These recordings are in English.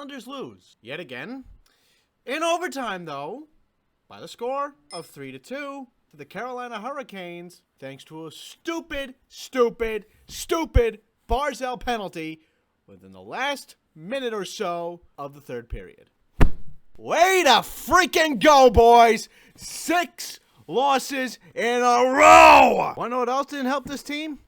Islanders lose yet again. In overtime, though, by the score of 3-2 to the Carolina Hurricanes, thanks to a stupid Barzal penalty within the last minute or so of the third period. Way to freaking go, boys! 6 losses in a row! Want to know what else didn't help this team?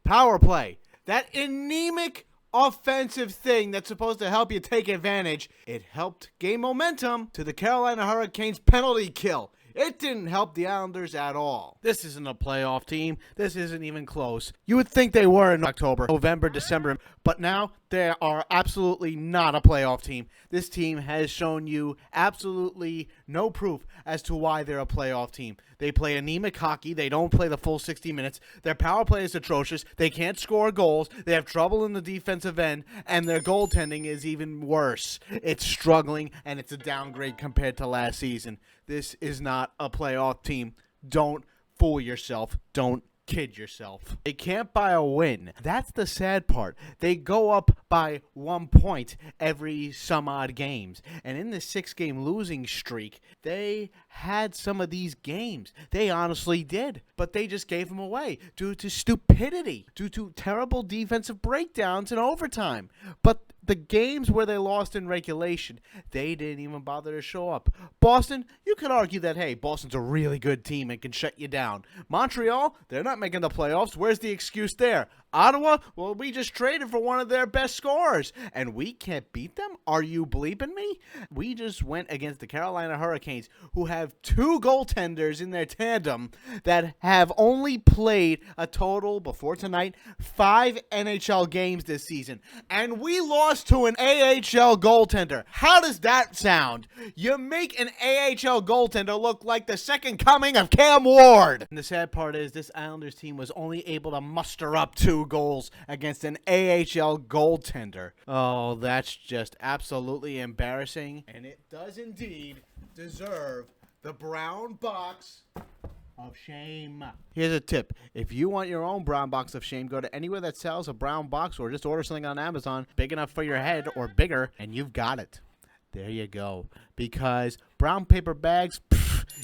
Power play. That anemic offensive thing that's supposed to help you take advantage. It helped gain momentum to the Carolina Hurricanes penalty kill. It didn't help the Islanders at all. This isn't a playoff team. This isn't even close. You would think they were in October, November, December, but now they are absolutely not a playoff team. This team has shown you absolutely no proof as to why they're a playoff team. They play anemic hockey. They don't play the full 60 minutes. Their power play is atrocious. They can't score goals. They have trouble in the defensive end, and their goaltending is even worse. It's struggling, and it's a downgrade compared to last season. This is not a playoff team. Don't fool yourself. Don't kid yourself. They can't buy a win. That's the sad part. They go up by 1 point every some odd games. And in the 6-game losing streak, they had some of these games. They honestly did. But they just gave them away due to stupidity, due to terrible defensive breakdowns in overtime. But the games where they lost in regulation, they didn't even bother to show up. Boston, you could argue that, hey, Boston's a really good team and can shut you down. Montreal, they're not making the playoffs. Where's the excuse there? Ottawa, well, we just traded for one of their best scorers, and we can't beat them? Are you bleeping me? We just went against the Carolina Hurricanes, who have 2 goaltenders in their tandem that have only played a total, before tonight, 5 NHL games this season, and we lost to an AHL goaltender. How does that sound? You make an AHL goaltender look like the second coming of Cam Ward. And the sad part is this Islanders team was only able to muster up 2 goals against an AHL goaltender. Oh, that's just absolutely embarrassing, and it does indeed deserve the brown box of shame. Here's a tip. If you want your own brown box of shame, go to anywhere that sells a brown box or just order something on Amazon big enough for your head or bigger, and you've got it. There you go. Because brown paper bags,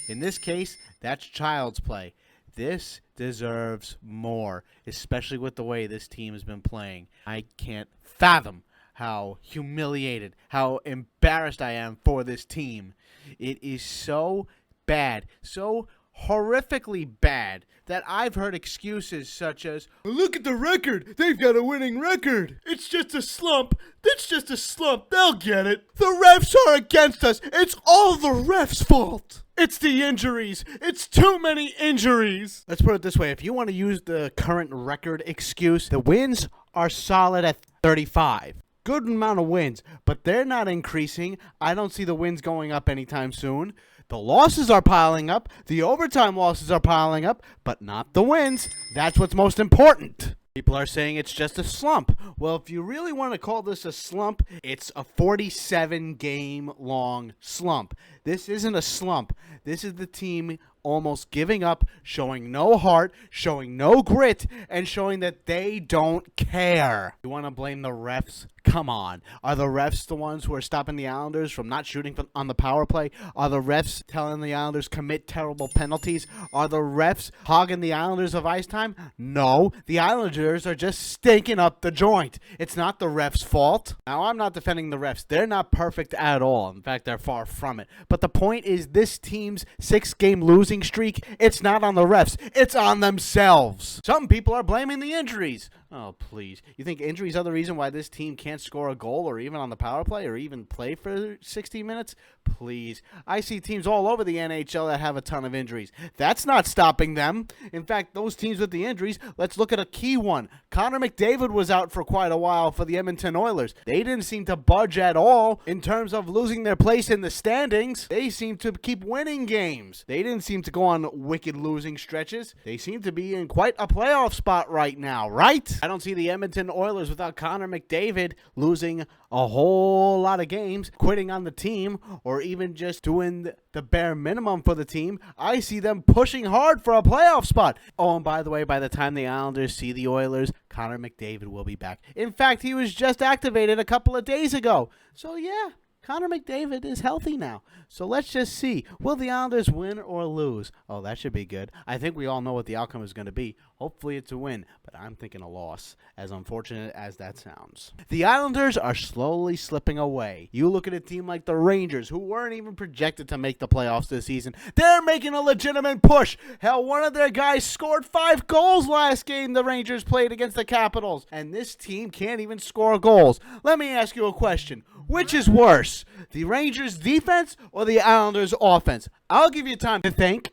in this case, that's child's play. This deserves more, especially with the way this team has been playing. I can't fathom how humiliated, how embarrassed I am for this team. It is so bad, so horrifically bad, that I've heard excuses such as, look at the record, they've got a winning record. It's just a slump. It's just a slump. They'll get it. The refs are against us. It's all the refs' fault. It's the injuries. It's too many injuries. Let's put it this way. If you want to use the current record excuse, the wins are solid at 35. Good amount of wins, but they're not increasing. I don't see the wins going up anytime soon. The losses are piling up. The overtime losses are piling up, but not the wins. That's what's most important. People are saying it's just a slump. Well, if you really want to call this a slump, it's a 47-game long slump. This isn't a slump. This is the team almost giving up, showing no heart, showing no grit, and showing that they don't care. You want to blame the refs? Come on. Are the refs the ones who are stopping the Islanders from not shooting on the power play? Are the refs telling the Islanders commit terrible penalties? Are the refs hogging the Islanders of ice time? No. The Islanders are just stinking up the joint. It's not the refs' fault. Now, I'm not defending the refs. They're not perfect at all. In fact, they're far from it. But the point is, this team's 6-game losing streak, it's not on the refs. It's on themselves. Some people are blaming the injuries. Oh, please. You think injuries are the reason why this team can't score a goal or even on the power play or even play for 60 minutes? Please. I see teams all over the NHL that have a ton of injuries. That's not stopping them. In fact, those teams with the injuries, let's look at a key one. Connor McDavid was out for quite a while for the Edmonton Oilers. They didn't seem to budge at all in terms of losing their place in the standings. They seemed to keep winning games. They didn't seem to go on wicked losing stretches. They seem to be in quite a playoff spot right now, right? I don't see the Edmonton Oilers without Connor McDavid losing a whole lot of games, quitting on the team, or even just doing the bare minimum for the team. I see them pushing hard for a playoff spot. Oh, and by the way, by the time the Islanders see the Oilers, Connor McDavid will be back. In fact, he was just activated a couple of days ago. So yeah, Connor McDavid is healthy now. So let's just see. Will the Islanders win or lose? Oh, that should be good. I think we all know what the outcome is going to be. Hopefully it's a win, but I'm thinking a loss, as unfortunate as that sounds. The Islanders are slowly slipping away. You look at a team like the Rangers, who weren't even projected to make the playoffs this season. They're making a legitimate push. Hell, one of their guys scored 5 goals last game the Rangers played against the Capitals, and this team can't even score goals. Let me ask you a question. Which is worse, the Rangers defense or the Islanders offense? I'll give you time to think.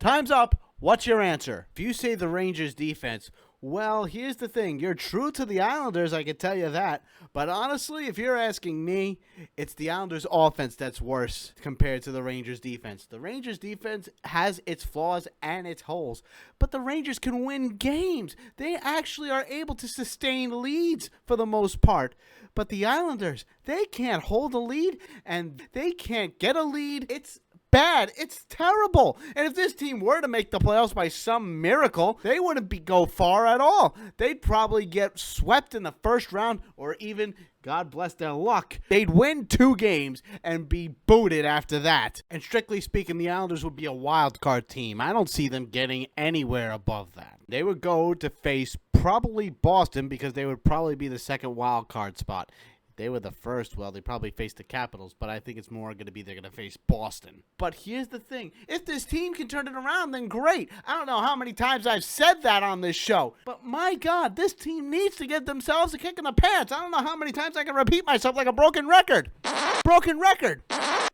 Time's up. What's your answer? If you say the Rangers defense, well, here's the thing. You're true to the Islanders, I can tell you that. But honestly, if you're asking me, it's the Islanders offense that's worse compared to the Rangers defense. The Rangers defense has its flaws and its holes, but the Rangers can win games. They actually are able to sustain leads for the most part. But the Islanders, they can't hold a lead and they can't get a lead. It's bad. It's terrible. And if this team were to make the playoffs by some miracle, they wouldn't go far at all. They'd probably get swept in the first round, or even, God bless their luck, they'd win 2 games and be booted after that. And strictly speaking, the Islanders would be a wild card team. I don't see them getting anywhere above that. They would go to face probably Boston, because they would probably be the second wild card spot. They were the first. Well, they probably faced the Capitals, but I think it's more going to be they're going to face Boston. But here's the thing. If this team can turn it around, then great. I don't know how many times I've said that on this show, but my God, this team needs to get themselves a kick in the pants. I don't know how many times I can repeat myself like a broken record. Broken record.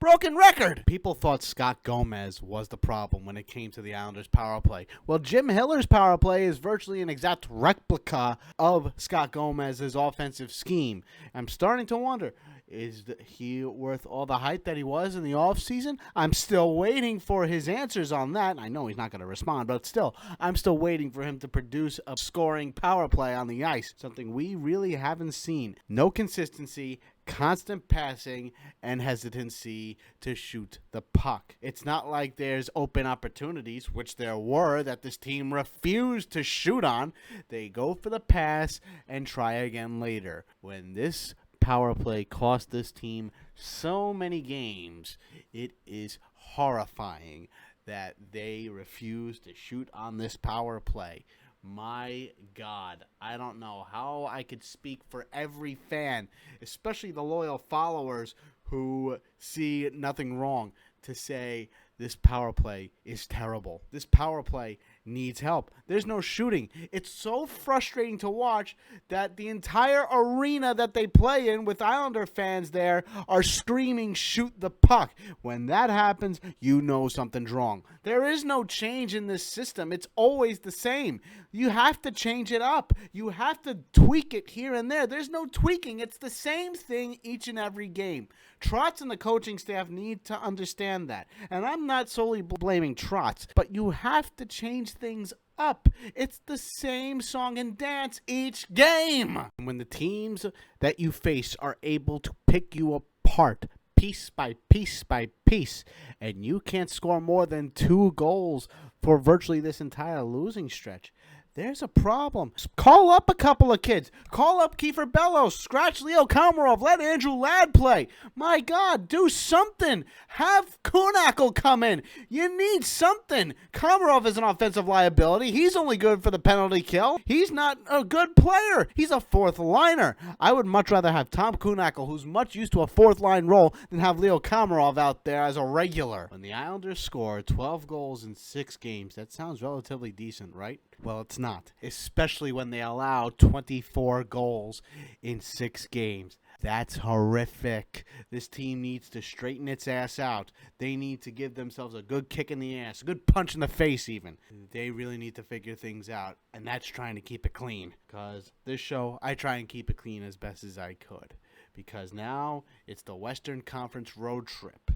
Broken record. People thought Scott Gomez was the problem when it came to the Islanders' power play. Well, Jim Hiller's power play is virtually an exact replica of Scott Gomez's offensive scheme. I'm starting to wonder, is he worth all the hype that he was in the offseason? I'm still waiting for his answers on that. I know he's not going to respond, but still, I'm still waiting for him to produce a scoring power play on the ice, something we really haven't seen. No consistency, constant passing, and hesitancy to shoot the puck. It's not like there's open opportunities, which there were, that this team refused to shoot on. They go for the pass and try again later. When this power play cost this team so many games, it is horrifying that they refuse to shoot on this power play. My God, I don't know how I could speak for every fan, especially the loyal followers who see nothing wrong, to say this power play is terrible. This power play needs help. There's no shooting. It's so frustrating to watch that the entire arena that they play in with Islander fans there are screaming, "Shoot the puck." When that happens, you know something's wrong. There is no change in this system. It's always the same. You have to change it up. You have to tweak it here and there. There's no tweaking. It's the same thing each and every game. Trotz and the coaching staff need to understand that. And I'm not solely blaming Trotz, but you have to change things up. It's the same song and dance each game. When the teams that you face are able to pick you apart piece by piece by piece, and you can't score more than 2 goals for virtually this entire losing stretch, there's a problem. Call up a couple of kids. Call up Kiefer Bellows. Scratch Leo Komarov. Let Andrew Ladd play. My God, do something. Have Kuhnhackl come in. You need something. Komarov is an offensive liability. He's only good for the penalty kill. He's not a good player. He's a 4th liner. I would much rather have Tom Kuhnhackl, who's much used to a 4th line role, than have Leo Komarov out there as a regular. When the Islanders score 12 goals in 6 games, that sounds relatively decent, right? Well, it's not, especially when they allow 24 goals in 6 games. That's horrific. This team needs to straighten its ass out. They need to give themselves a good kick in the ass, a good punch in the face even. They really need to figure things out, and that's trying to keep it clean. Because this show, I try and keep it clean as best as I could. Because now it's the Western Conference road trip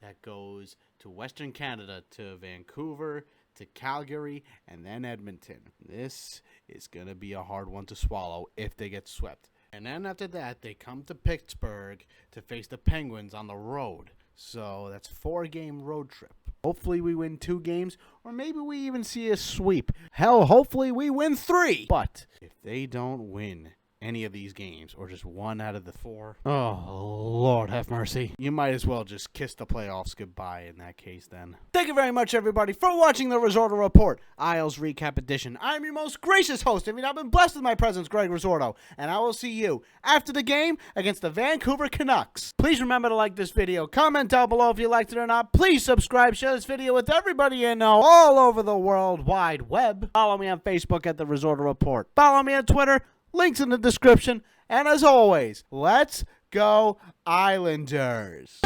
that goes to Western Canada, to Vancouver, to Calgary, and then Edmonton. This is going to be a hard one to swallow if they get swept. And then after that, they come to Pittsburgh to face the Penguins on the road. So that's a 4-game road trip. Hopefully we win 2 games, or maybe we even see a sweep. Hell, hopefully we win 3. But if they don't win any of these games, or just 1 out of the 4, oh, Lord have mercy. You might as well just kiss the playoffs goodbye in that case then. Thank you very much, everybody, for watching the Risorto Report, Isles Recap Edition. I'm your most gracious host. I've been blessed with my presence, Greg Risorto, and I will see you after the game against the Vancouver Canucks. Please remember to like this video, comment down below if you liked it or not. Please subscribe, share this video with everybody you know all over the World Wide Web. Follow me on Facebook at the Risorto Report. Follow me on Twitter. Links in the description. And as always, let's go Islanders.